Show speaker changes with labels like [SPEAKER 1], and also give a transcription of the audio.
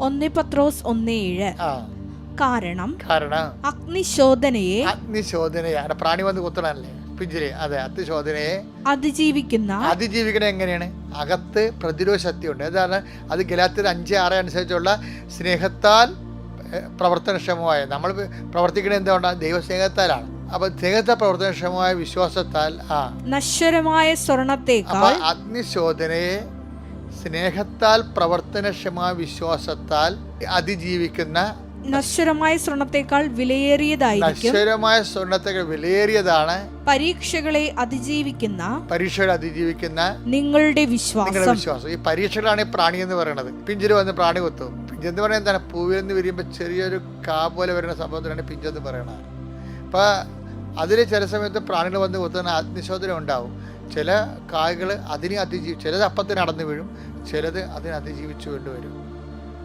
[SPEAKER 1] 1 പത്രോസ് 1:7.
[SPEAKER 2] ആ
[SPEAKER 1] കാരണം
[SPEAKER 2] കാരണം
[SPEAKER 1] അഗ്നിശോധനയെ
[SPEAKER 2] പ്രാണി വന്ന് കുത്തണല്ലേ പിഞ്ചില്. അതെ, അഗ്നിശോധനയെ
[SPEAKER 1] അതിജീവിക്കുന്ന
[SPEAKER 2] എങ്ങനെയാണ്? അകത്ത് പ്രതിരോധ ശക്തി ഉണ്ട്. അതാണ് അത് ഗലാത്യർ 5:6 അനുസരിച്ചുള്ള സ്നേഹത്താൽ പ്രവർത്തനക്ഷമമായ, നമ്മൾ പ്രവർത്തിക്കുന്നത് എന്തുകൊണ്ടാണ്? ദൈവസ്നേഹത്താലാണ്. അപ്പൊ സ്നേഹത്താൽ പ്രവർത്തനക്ഷമമായ വിശ്വാസത്താൽ
[SPEAKER 1] നശ്വരമായ സ്വർണത്തേക്കാൾ
[SPEAKER 2] അഗ്നിശോധനയെ സ്നേഹത്താൽ പ്രവർത്തനക്ഷമമായ വിശ്വാസത്താൽ അതിജീവിക്കുന്ന
[SPEAKER 1] നശ്വരമായ സ്വർണത്തേക്കാൾ വിലയേറിയതാണ് പരീക്ഷകളെ അതിജീവിക്കുന്ന നിങ്ങളുടെ വിശ്വാസം.
[SPEAKER 2] ഈ പരീക്ഷകളാണ് ഈ പ്രാണി എന്ന് പറയുന്നത്. പിഞ്ചില് വന്ന് പ്രാണി കൊത്തും. പിഞ്ചെന്ന് പറയുന്നത് എന്താണ്? പൂവിൽ നിന്ന് വിരിയുമ്പോൾ ചെറിയൊരു കാ പോലെ വരുന്ന സംഭവത്തിനാണ് പിഞ്ചെന്ന് പറയുന്നത്. അപ്പൊ അതിൽ ചില സമയത്ത് പ്രാണികൾ വന്ന് കൊത്തുന്ന അഗ്നിശോധന ഉണ്ടാവും. ചില കായകൾ അതിനെ ചിലത് അപ്പത്തിന് അടന്നു വീഴും, ചിലത് അതിനെ അതിജീവിച്ചു കൊണ്ടുവരും.